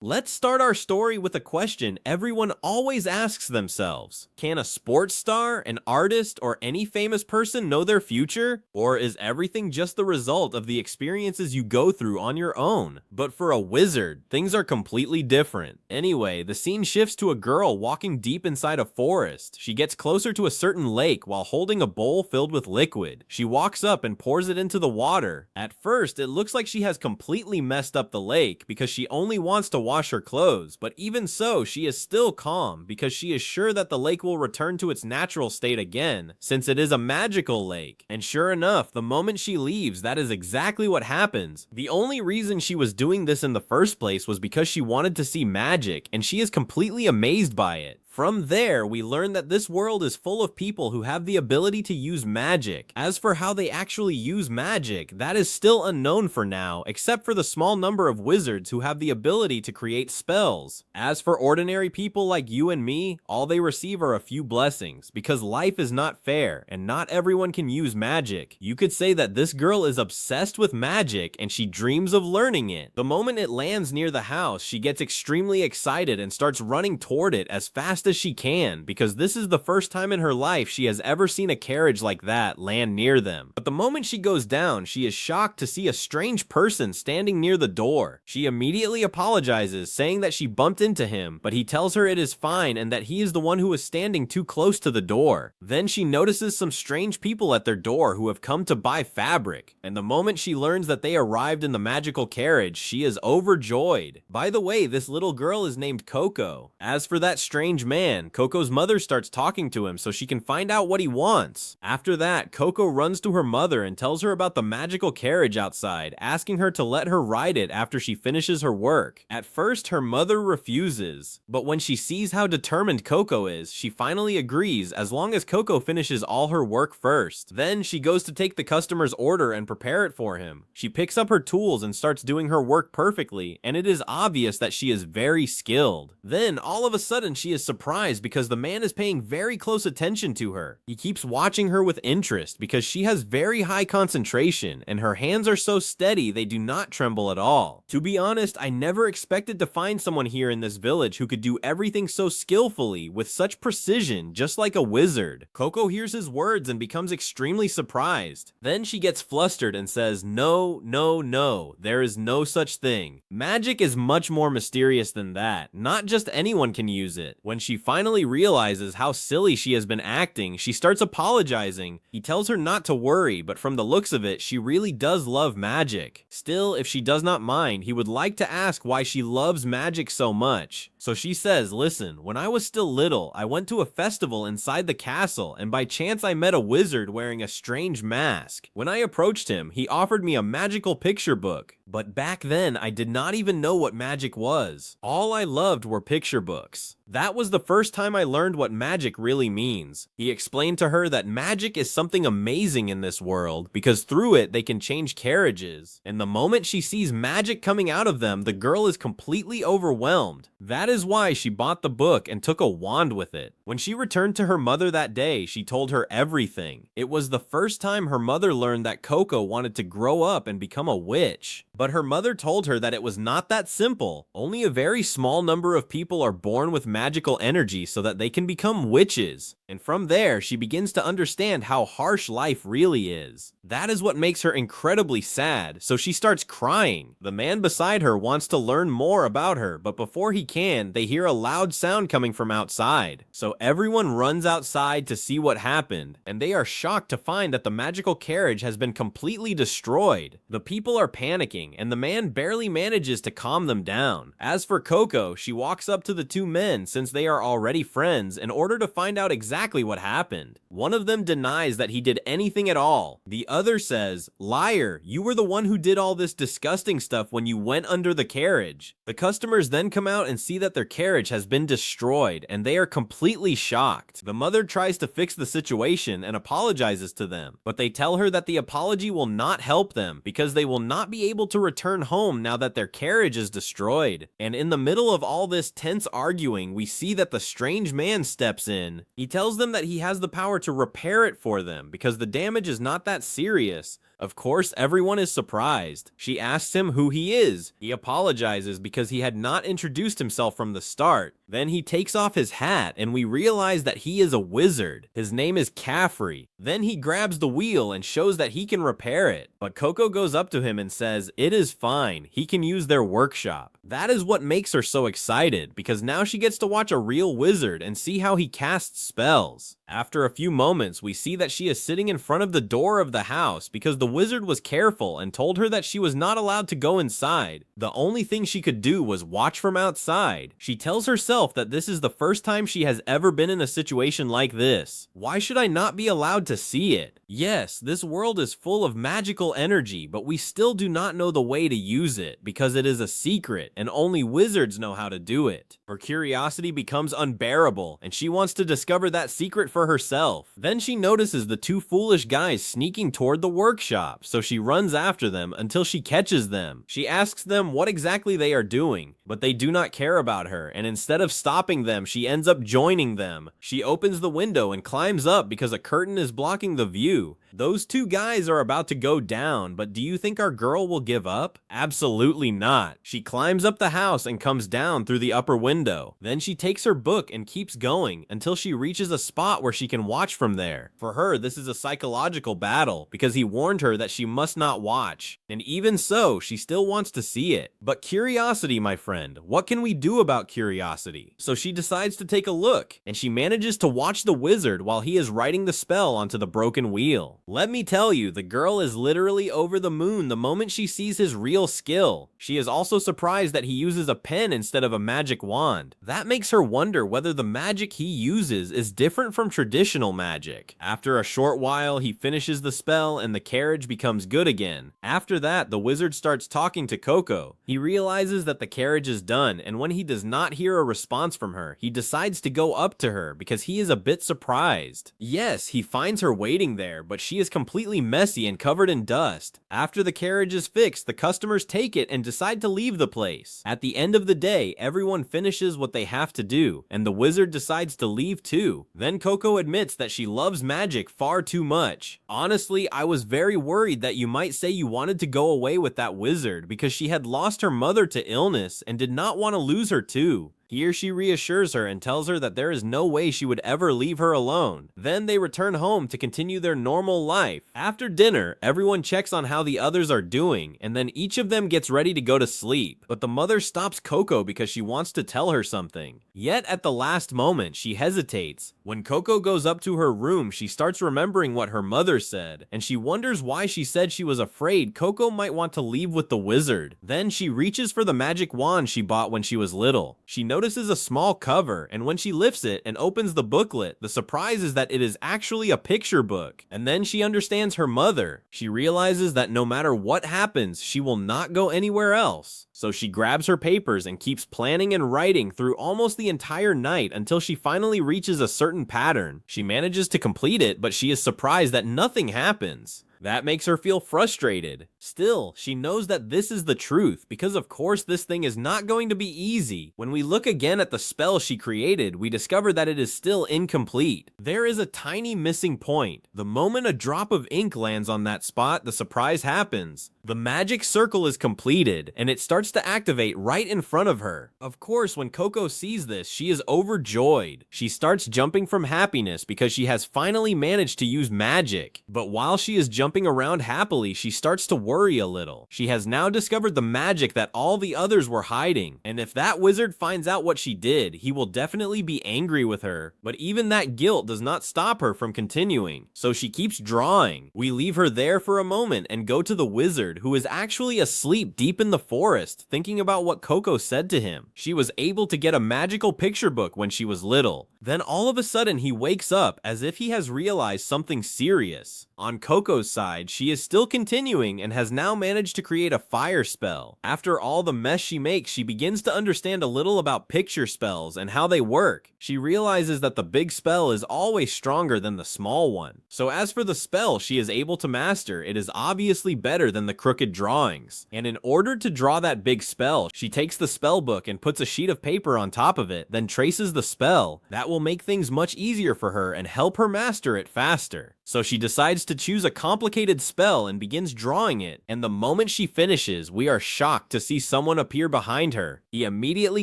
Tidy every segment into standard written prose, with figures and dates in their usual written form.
Let's start our story with a question everyone always asks themselves. Can a sports star, an artist, or any famous person know their future? Or is everything just the result of the experiences you go through on your own? But for a wizard, things are completely different. Anyway, the scene shifts to a girl walking deep inside a forest. She gets closer to a certain lake while holding a bowl filled with liquid. She walks up and pours it into the water. At first, it looks like she has completely messed up the lake because she only wants to wash her clothes, but even so, she is still calm because she is sure that the lake will return to its natural state again, since it is a magical lake. And sure enough, the moment she leaves, that is exactly what happens. The only reason she was doing this in the first place was because she wanted to see magic, and she is completely amazed by it. From there, we learn that this world is full of people who have the ability to use magic. As for how they actually use magic, that is still unknown for now, except for the small number of wizards who have the ability to create spells. As for ordinary people like you and me, all they receive are a few blessings, because life is not fair, and not everyone can use magic. You could say that this girl is obsessed with magic, and she dreams of learning it. The moment it lands near the house, she gets extremely excited and starts running toward it as fast as she can, because this is the first time in her life she has ever seen a carriage like that land near them. But the moment she goes down, she is shocked to see a strange person standing near the door. She immediately apologizes, saying that she bumped into him, but he tells her it is fine and that he is the one who was standing too close to the door. Then she notices some strange people at their door who have come to buy fabric, and the moment she learns that they arrived in the magical carriage, she is overjoyed. By the way, this little girl is named Coco. As for that strange man, Coco's mother starts talking to him so she can find out what he wants. After that, Coco runs to her mother and tells her about the magical carriage outside, asking her to let her ride it after she finishes her work. At first, her mother refuses, but when she sees how determined Coco is, she finally agrees as long as Coco finishes all her work first. Then she goes to take the customer's order and prepare it for him. She picks up her tools and starts doing her work perfectly, and it is obvious that she is very skilled. Then, all of a sudden, she is surprised because the man is paying very close attention to her. He keeps watching her with interest because she has very high concentration and her hands are so steady they do not tremble at all. To be honest, I never expected to find someone here in this village who could do everything so skillfully with such precision, just like a wizard. Coco hears his words and becomes extremely surprised. Then she gets flustered and says, "No, no, no, there is no such thing. Magic is much more mysterious than that. Not just anyone can use it." When she finally realizes how silly she has been acting, she starts apologizing. He tells her not to worry, but from the looks of it, she really does love magic. Still, if she does not mind, he would like to ask why she loves magic so much. So she says, "Listen, when I was still little, I went to a festival inside the castle, and by chance I met a wizard wearing a strange mask. When I approached him, he offered me a magical picture book. But back then, I did not even know what magic was. All I loved were picture books. That was the first time I learned what magic really means." He explained to her that magic is something amazing in this world because through it they can change carriages. And the moment she sees magic coming out of them, the girl is completely overwhelmed. That is why she bought the book and took a wand with it. When she returned to her mother that day, she told her everything. It was the first time her mother learned that Coco wanted to grow up and become a witch. But her mother told her that it was not that simple. Only a very small number of people are born with magical energy so that they can become witches. And from there, she begins to understand how harsh life really is. That is what makes her incredibly sad, so she starts crying. The man beside her wants to learn more about her, but before he can, they hear a loud sound coming from outside. So everyone runs outside to see what happened, and they are shocked to find that the magical carriage has been completely destroyed. The people are panicking, and the man barely manages to calm them down. As for Coco, she walks up to the two men, since they are already friends, in order to find out exactly what happened. One of them denies that he did anything at all. The other says, "Liar, you were the one who did all this disgusting stuff when you went under the carriage." The customers then come out and see that their carriage has been destroyed, and they are completely shocked. The mother tries to fix the situation and apologizes to them, but they tell her that the apology will not help them because they will not be able to return home now that their carriage is destroyed. And in the middle of all this tense arguing, we see that the strange man steps in. He tells them that he has the power to repair it for them because the damage is not that serious, Of course, everyone is surprised. She asks him who he is. He apologizes because he had not introduced himself from the start. Then he takes off his hat and we realize that he is a wizard. His name is Caffrey. Then he grabs the wheel and shows that he can repair it. But Coco goes up to him and says it is fine, he can use their workshop. That is what makes her so excited, because now she gets to watch a real wizard and see how he casts spells. After a few moments, we see that she is sitting in front of the door of the house because the wizard was careful and told her that she was not allowed to go inside. The only thing she could do was watch from outside. She tells herself that this is the first time she has ever been in a situation like this. Why should I not be allowed to see it? Yes, this world is full of magical energy, but we still do not know the way to use it because it is a secret and only wizards know how to do it. Her curiosity becomes unbearable and she wants to discover that secret for herself. Then she notices the two foolish guys sneaking toward the workshop, so she runs after them until she catches them. She asks them what exactly they are doing, but they do not care about her, and instead of stopping them, she ends up joining them. She opens the window and climbs up because a curtain is blocking the view. Those two guys are about to go down, but do you think our girl will give up? Absolutely not. She climbs up the house and comes down through the upper window. Then she takes her book and keeps going until she reaches a spot where she can watch from there. For her, this is a psychological battle because he warned her that she must not watch. And even so, she still wants to see it. But curiosity, my friend, what can we do about curiosity? So she decides to take a look, and she manages to watch the wizard while he is writing the spell onto the broken wheel. Let me tell you, the girl is literally over the moon the moment she sees his real skill. She is also surprised that he uses a pen instead of a magic wand. That makes her wonder whether the magic he uses is different from traditional magic. After a short while, he finishes the spell and the carriage becomes good again. After that, the wizard starts talking to Coco. He realizes that the carriage is done, and when he does not hear a response from her, he decides to go up to her because he is a bit surprised. Yes, he finds her waiting there, but she is completely messy and covered in dust. After the carriage is fixed, the customers take it and decide to leave the place. At the end of the day, everyone finishes what they have to do, and the wizard decides to leave too. Then Coco admits that she loves magic far too much. Honestly, I was very worried that you might say you wanted to go away with that wizard because she had lost her mother to illness and did not want to lose her too. Here she reassures her and tells her that there is no way she would ever leave her alone. Then they return home to continue their normal life. After dinner, everyone checks on how the others are doing, and then each of them gets ready to go to sleep. But the mother stops Coco because she wants to tell her something. Yet at the last moment, she hesitates. When Coco goes up to her room, she starts remembering what her mother said, and she wonders why she said she was afraid Coco might want to leave with the wizard. Then she reaches for the magic wand she bought when she was little. She notices a small cover, and when she lifts it and opens the booklet, the surprise is that it is actually a picture book. And then she understands her mother. She realizes that no matter what happens, she will not go anywhere else. So she grabs her papers and keeps planning and writing through almost the entire night until she finally reaches a certain pattern. She manages to complete it, but she is surprised that nothing happens. That makes her feel frustrated. Still, she knows that this is the truth, because of course this thing is not going to be easy. When we look again at the spell she created, we discover that it is still incomplete. There is a tiny missing point. The moment a drop of ink lands on that spot, the surprise happens. The magic circle is completed, and it starts to activate right in front of her. Of course, when Coco sees this, she is overjoyed. She starts jumping from happiness because she has finally managed to use magic. But while she is jumping around happily, she starts to worry a little. She has now discovered the magic that all the others were hiding, and if that wizard finds out what she did, he will definitely be angry with her. But even that guilt does not stop her from continuing, so she keeps drawing. We leave her there for a moment and go to the wizard, who is actually asleep deep in the forest, thinking about what Coco said to him. She was able to get a magical picture book when she was little. Then all of a sudden he wakes up as if he has realized something serious. On Coco's side, she is still continuing and has now managed to create a fire spell. After all the mess she makes, she begins to understand a little about picture spells and how they work. She realizes that the big spell is always stronger than the small one. So as for the spell she is able to master, it is obviously better than the crooked drawings. And in order to draw that big spell, she takes the spell book and puts a sheet of paper on top of it, then traces the spell. That will make things much easier for her and help her master it faster. So she decides to choose a complicated spell and begins drawing it, and the moment she finishes, we are shocked to see someone appear behind her. He immediately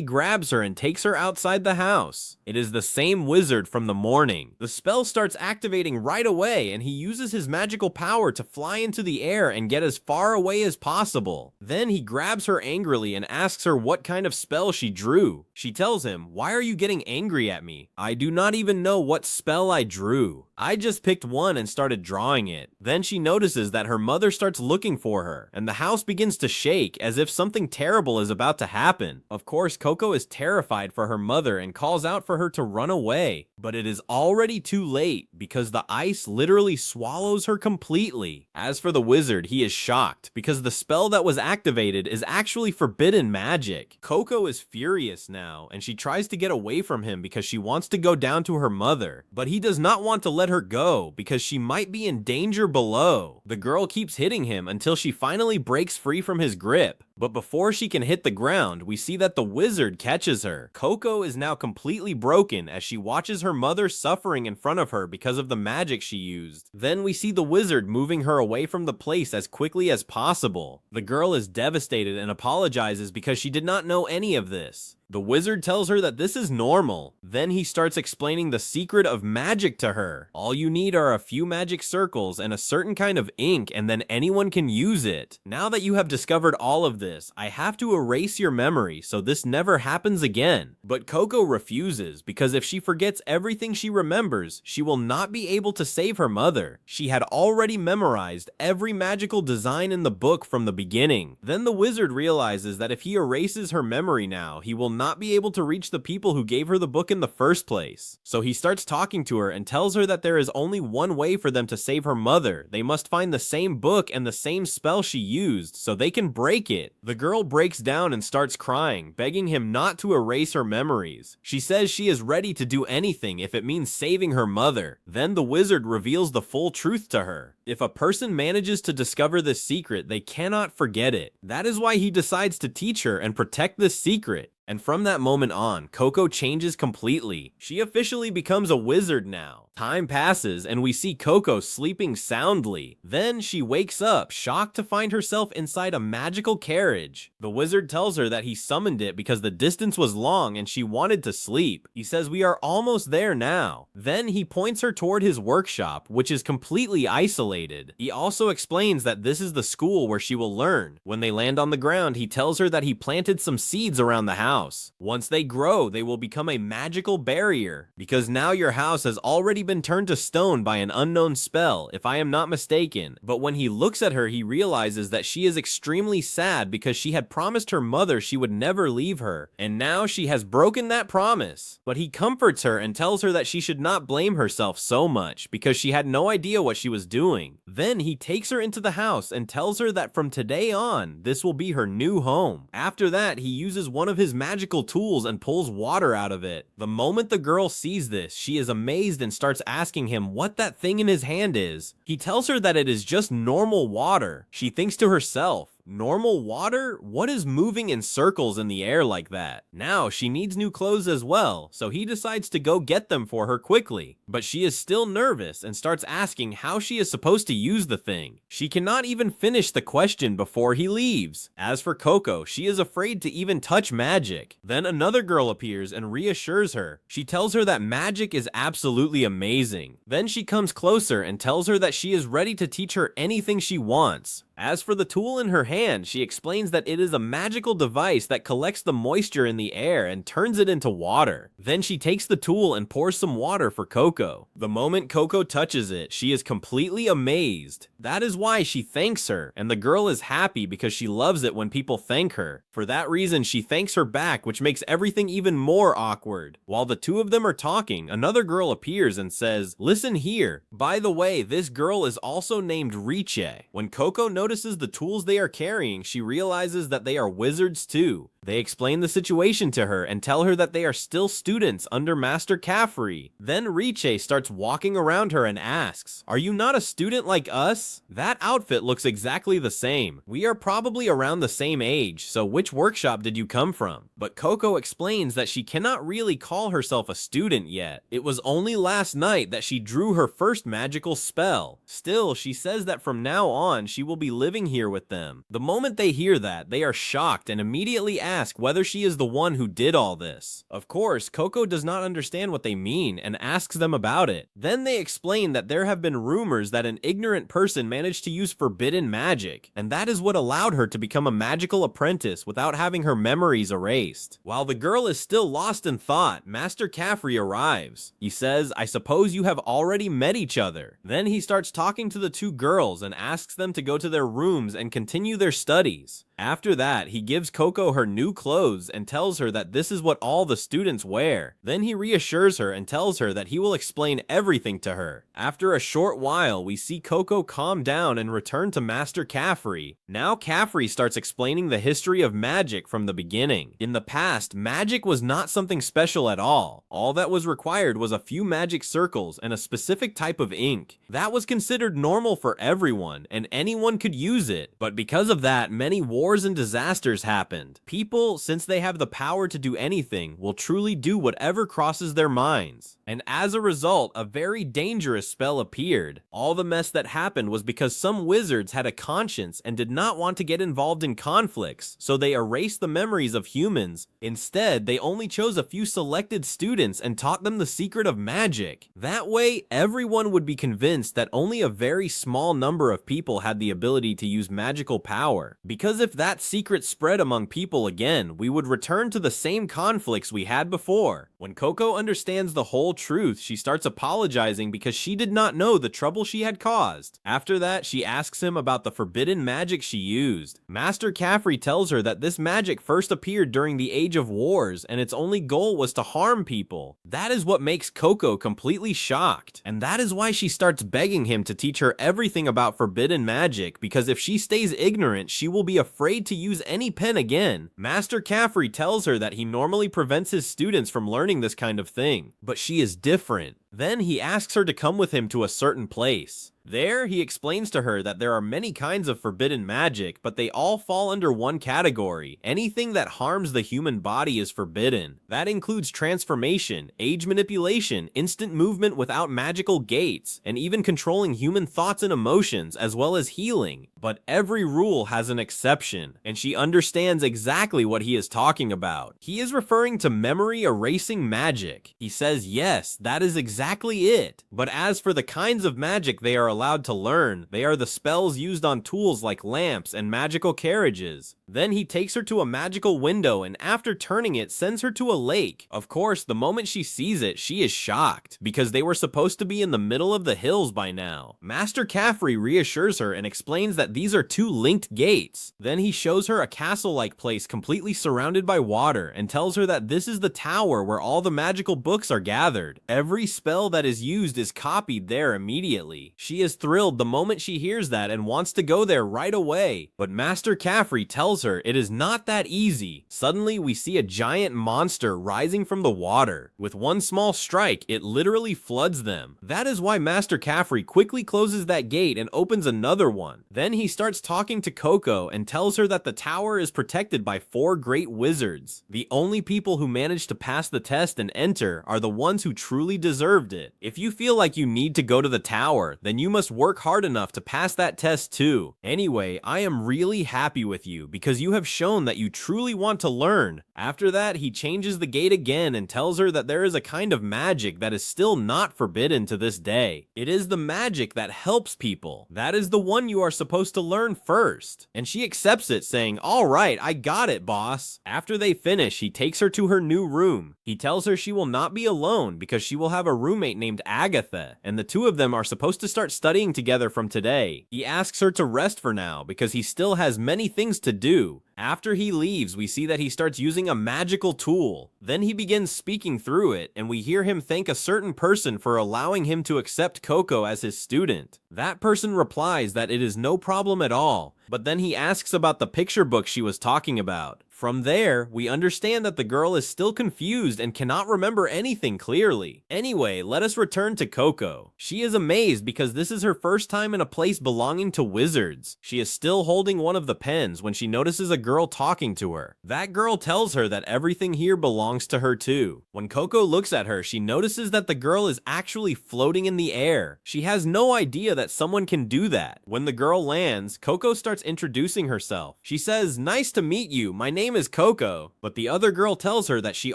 grabs her and takes her outside the house. It is the same wizard from the morning. The spell starts activating right away, and he uses his magical power to fly into the air and get as far away as possible. Then he grabs her angrily and asks her what kind of spell she drew. She tells him, "Why are you getting angry at me? I do not even know what spell I drew. I just picked one and started drawing it." Then she notices that her mother starts looking for her, and the house begins to shake as if something terrible is about to happen. Of course, Coco is terrified for her mother and calls out for her to run away, but it is already too late because the ice literally swallows her completely. As for the wizard, he is shocked because the spell that was activated is actually forbidden magic. Coco is furious now, and she tries to get away from him because she wants to go down to her mother, but he does not want to let her go because she might be in danger below. The girl keeps hitting him until she finally breaks free from his grip. But before she can hit the ground, we see that the wizard catches her. Coco is now completely broken as she watches her mother suffering in front of her because of the magic she used. Then we see the wizard moving her away from the place as quickly as possible. The girl is devastated and apologizes because she did not know any of this. The wizard tells her that this is normal. Then he starts explaining the secret of magic to her. All you need are a few magic circles and a certain kind of ink, and then anyone can use it. Now that you have discovered all of this, I have to erase your memory so this never happens again. But Coco refuses because if she forgets everything she remembers, she will not be able to save her mother. She had already memorized every magical design in the book from the beginning. Then the wizard realizes that if he erases her memory now, he will not be able to reach the people who gave her the book in the first place. So he starts talking to her and tells her that there is only one way for them to save her mother. They must find the same book and the same spell she used so they can break it. The girl breaks down and starts crying, begging him not to erase her memories. She says she is ready to do anything if it means saving her mother. Then the wizard reveals the full truth to her. If a person manages to discover this secret, they cannot forget it. That is why he decides to teach her and protect this secret. And from that moment on, Coco changes completely. She officially becomes a wizard now. Time passes and we see Coco sleeping soundly. Then she wakes up, shocked to find herself inside a magical carriage. The wizard tells her that he summoned it because the distance was long and she wanted to sleep. He says we are almost there now. Then he points her toward his workshop, which is completely isolated. He also explains that this is the school where she will learn. When they land on the ground, he tells her that he planted some seeds around the house. Once they grow, they will become a magical barrier, because now your house has already been turned to stone by an unknown spell, if I am not mistaken. But when he looks at her, he realizes that she is extremely sad because she had promised her mother she would never leave her, and now she has broken that promise. But he comforts her and tells her that she should not blame herself so much because she had no idea what she was doing. Then he takes her into the house and tells her that from today on, this will be her new home. After that, he uses one of his magical tools and pulls water out of it. The moment the girl sees this, she is amazed and starts asking him what that thing in his hand is. He tells her that it is just normal water. She thinks to herself, normal water? What is moving in circles in the air like that? Now she needs new clothes as well, so he decides to go get them for her quickly. But she is still nervous and starts asking how she is supposed to use the thing. She cannot even finish the question before he leaves. As for Coco, she is afraid to even touch magic. Then another girl appears and reassures her. She tells her that magic is absolutely amazing. Then she comes closer and tells her that she is ready to teach her anything she wants. As for the tool in her hand, she explains that it is a magical device that collects the moisture in the air and turns it into water. Then she takes the tool and pours some water for Coco. The moment Coco touches it, she is completely amazed. That is why she thanks her, and the girl is happy because she loves it when people thank her. For that reason, she thanks her back, which makes everything even more awkward. While the two of them are talking, another girl appears and says, "Listen here. By the way, this girl is also named Riche." When Coco notices notices the tools they are carrying, she realizes that they are wizards too. They explain the situation to her and tell her that they are still students under Master Caffrey. Then Riche starts walking around her and asks, "Are you not a student like us? That outfit looks exactly the same. We are probably around the same age, so which workshop did you come from?" But Coco explains that she cannot really call herself a student yet. It was only last night that she drew her first magical spell. Still, she says that from now on, she will be living here with them. The moment they hear that, they are shocked and immediately ask whether she is the one who did all this. Of course, Coco does not understand what they mean and asks them about it. Then they explain that there have been rumors that an ignorant person managed to use forbidden magic, and that is what allowed her to become a magical apprentice without having her memories erased. While the girl is still lost in thought, Master Caffrey arrives. He says, "I suppose you have already met each other." Then he starts talking to the two girls and asks them to go to their rooms and continue their studies. After that, he gives Coco her new clothes and tells her that this is what all the students wear. Then he reassures her and tells her that he will explain everything to her. After a short while, we see Coco calm down and return to Master Caffrey. Now Caffrey starts explaining the history of magic from the beginning. In the past, magic was not something special at all. All that was required was a few magic circles and a specific type of ink. That was considered normal for everyone, and anyone could use it. But because of that, many wars and disasters happened. People, since they have the power to do anything, will truly do whatever crosses their minds. And as a result, a very dangerous spell appeared. All the mess that happened was because some wizards had a conscience and did not want to get involved in conflicts, so they erased the memories of humans. Instead, they only chose a few selected students and taught them the secret of magic. That way, everyone would be convinced that only a very small number of people had the ability to use magical power. Because if that secret spread among people again, we would return to the same conflicts we had before. When Coco understands the whole truth, she starts apologizing because she did not know the trouble she had caused. After that, she asks him about the forbidden magic she used. Master Caffrey tells her that this magic first appeared during the Age of Wars, and its only goal was to harm people. That is what makes Coco completely shocked, and that is why she starts begging him to teach her everything about forbidden magic, because if she stays ignorant, she will be afraid to use any pen again. Master Caffrey tells her that he normally prevents his students from learning this kind of thing, but she is different. Then he asks her to come with him to a certain place. There, he explains to her that there are many kinds of forbidden magic, but they all fall under one category. Anything that harms the human body is forbidden. That includes transformation, age manipulation, instant movement without magical gates, and even controlling human thoughts and emotions, as well as healing. But every rule has an exception, and she understands exactly what he is talking about. He is referring to memory erasing magic. He says, yes, that is exactly it. But as for the kinds of magic they are allowed to learn, they are the spells used on tools like lamps and magical carriages. Then he takes her to a magical window and after turning it, sends her to a lake. Of course, the moment she sees it, she is shocked, because they were supposed to be in the middle of the hills by now. Master Caffrey reassures her and explains that these are two linked gates. Then he shows her a castle-like place completely surrounded by water and tells her that this is the tower where all the magical books are gathered. Every spell that is used is copied there immediately. She is thrilled the moment she hears that and wants to go there right away. But Master Caffrey tells her it is not that easy. Suddenly, we see a giant monster rising from the water. With one small strike, it literally floods them. That is why Master Caffrey quickly closes that gate and opens another one. Then he starts talking to Coco and tells her that the tower is protected by 4 great wizards. The only people who manage to pass the test and enter are the ones who truly deserved it. If you feel like you need to go to the tower, then you must work hard enough to pass that test too. Anyway, I am really happy with you because you have shown that you truly want to learn. After that, he changes the gate again and tells her that there is a kind of magic that is still not forbidden to this day. It is the magic that helps people. That is the one you are supposed to learn first. And she accepts it, saying, "All right, I got it, boss." After they finish, he takes her to her new room. He tells her she will not be alone because she will have a roommate named Agatha, and the two of them are supposed to start studying together from today. He asks her to rest for now because he still has many things to do. After he leaves, we see that he starts using a magical tool. Then he begins speaking through it, and we hear him thank a certain person for allowing him to accept Coco as his student. That person replies that it is no problem at all, but then he asks about the picture book she was talking about. From there, we understand that the girl is still confused and cannot remember anything clearly. Anyway, let us return to Coco. She is amazed because this is her first time in a place belonging to wizards. She is still holding one of the pens when she notices a girl talking to her. That girl tells her that everything here belongs to her too. When Coco looks at her, she notices that the girl is actually floating in the air. She has no idea that someone can do that. When the girl lands, Coco starts introducing herself. She says, "Nice to meet you, my name is Coco," but the other girl tells her that she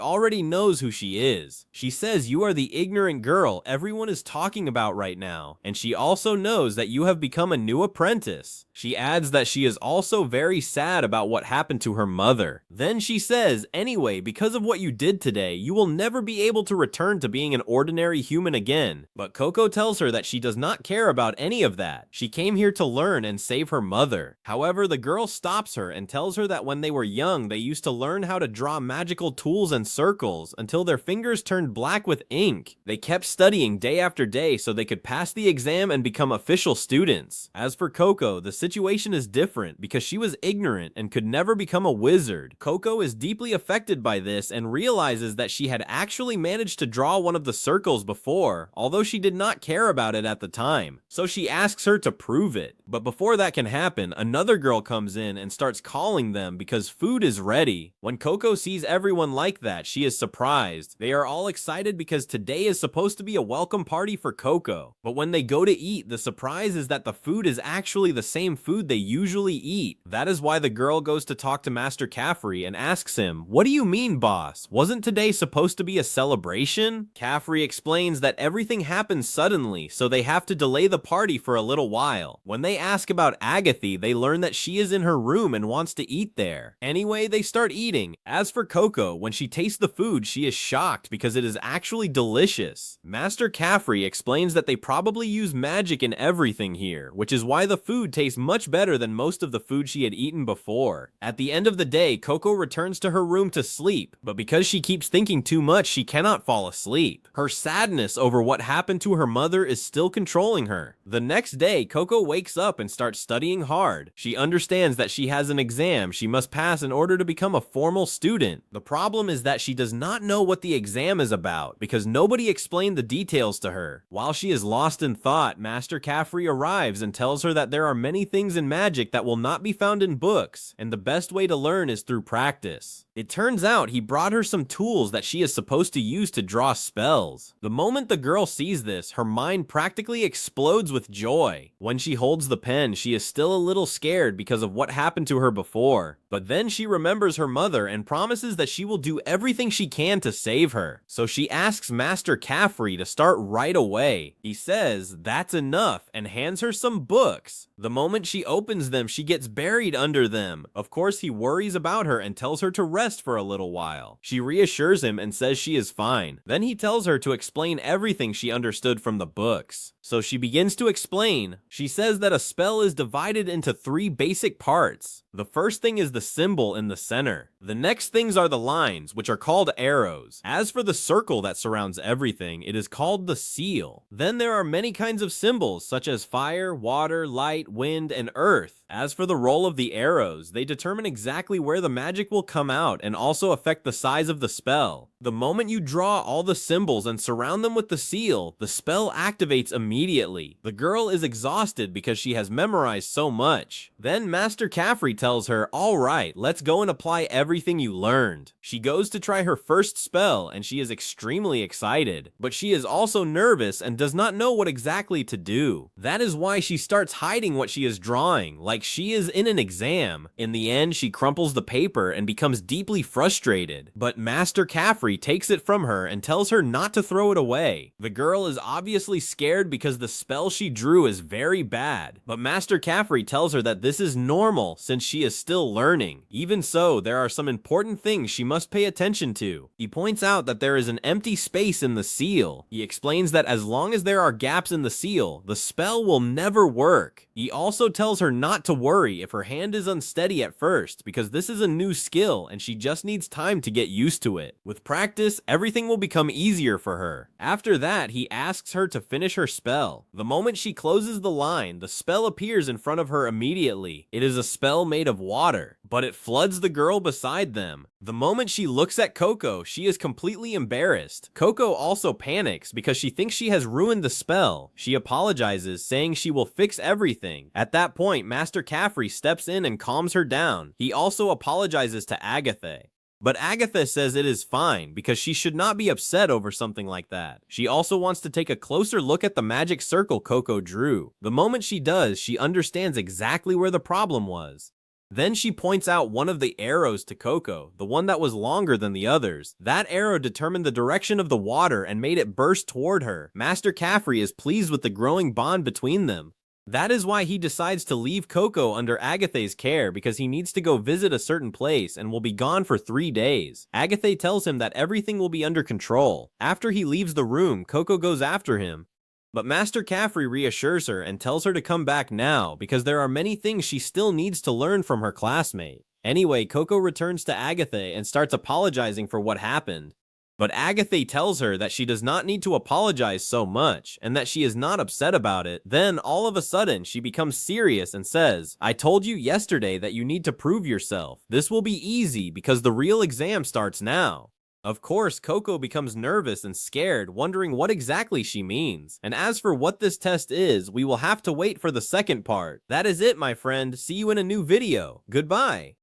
already knows who she is. She says, "You are the ignorant girl everyone is talking about right now," and she also knows that you have become a new apprentice. She adds that she is also very sad about what happened to her mother. Then she says, "Anyway, because of what you did today, you will never be able to return to being an ordinary human again." But Coco tells her that she does not care about any of that. She came here to learn and save her mother. However, the girl stops her and tells her that when they were young, they used to learn how to draw magical tools and circles until their fingers turned black with ink. They kept studying day after day so they could pass the exam and become official students. As for Coco, the situation is different because she was ignorant and could never become a wizard. Coco is deeply affected by this and realizes that she had actually managed to draw one of the circles before, although she did not care about it at the time. So she asks her to prove it. But before that can happen, another girl comes in and starts calling them because food is ready. When Coco sees everyone like that, she is surprised. They are all excited because today is supposed to be a welcome party for Coco. But when they go to eat, the surprise is that the food is actually the same food they usually eat. That is why the girl goes to talk to Master Caffrey and asks him, "What do you mean, boss? Wasn't today supposed to be a celebration?" Caffrey explains that everything happens suddenly, so they have to delay the party for a little while. When they ask about Agatha, they learn that she is in her room and wants to eat there. Anyway, they start eating. As for Coco, when she tastes the food, she is shocked because it is actually delicious. Master Caffrey explains that they probably use magic in everything here, which is why the food tastes much better than most of the food she had eaten before. At the end of the day, Coco returns to her room to sleep, but because she keeps thinking too much, she cannot fall asleep. Her sadness over what happened to her mother is still controlling her. The next day, Coco wakes up and starts studying hard. She understands that she has an exam she must pass in order to become a formal student. The problem is that she does not know what the exam is about because nobody explained the details to her. While she is lost in thought, Master Caffrey arrives and tells her that there are many things in magic that will not be found in books, and the best way to learn is through practice. It turns out he brought her some tools that she is supposed to use to draw spells. The moment the girl sees this, her mind practically explodes with joy. When she holds the pen, she is still a little scared because of what happened to her before. But then she remembers her mother and promises that she will do everything she can to save her. So she asks Master Caffrey to start right away. He says that's enough and hands her some books. The moment she opens them, she gets buried under them. Of course, he worries about her and tells her to rest for a little while. She reassures him and says she is fine. Then he tells her to explain everything she understood from the books. So she begins to explain. She says that a spell is divided into 3 basic parts. The first thing is the symbol in the center. The next things are the lines, which are called arrows. As for the circle that surrounds everything, it is called the seal. Then there are many kinds of symbols, such as fire, water, light, wind, and earth. As for the roll of the arrows, they determine exactly where the magic will come out and also affect the size of the spell. The moment you draw all the symbols and surround them with the seal, the spell activates immediately. The girl is exhausted because she has memorized so much. Then Master Caffrey tells her, "Alright, let's go and apply everything you learned." She goes to try her first spell and she is extremely excited, but she is also nervous and does not know what exactly to do. That is why she starts hiding what she is drawing, like she is in an exam. In the end, she crumples the paper and becomes deeply frustrated, but Master Caffrey takes it from her and tells her not to throw it away. The girl is obviously scared because the spell she drew is very bad, but Master Caffrey tells her that this is normal since she is still learning. Even so, there are some important things she must pay attention to. He points out that there is an empty space in the seal. He explains that as long as there are gaps in the seal, the spell will never work. He also tells her not to worry if her hand is unsteady at first, because this is a new skill and she just needs time to get used to it. With practice, everything will become easier for her. After that, he asks her to finish her spell. The moment she closes the line, the spell appears in front of her immediately. It is a spell made of water, but it floods the girl beside them. The moment she looks at Coco, she is completely embarrassed. Coco also panics because she thinks she has ruined the spell. She apologizes, saying she will fix everything. At that point, Master Caffrey steps in and calms her down. He also apologizes to Agatha. But Agatha says it is fine because she should not be upset over something like that. She also wants to take a closer look at the magic circle Coco drew. The moment she does, she understands exactly where the problem was. Then she points out one of the arrows to Coco, the one that was longer than the others. That arrow determined the direction of the water and made it burst toward her. Master Caffrey is pleased with the growing bond between them. That is why he decides to leave Coco under Agatha's care, because he needs to go visit a certain place and will be gone for 3 days. Agatha tells him that everything will be under control. After he leaves the room, Coco goes after him. But Master Caffrey reassures her and tells her to come back now because there are many things she still needs to learn from her classmate. Anyway, Coco returns to Agatha and starts apologizing for what happened. But Agatha tells her that she does not need to apologize so much and that she is not upset about it. Then, all of a sudden, she becomes serious and says, "I told you yesterday that you need to prove yourself. This will be easy because the real exam starts now." Of course, Coco becomes nervous and scared, wondering what exactly she means. And as for what this test is, we will have to wait for the second part. That is it, my friend. See you in a new video. Goodbye.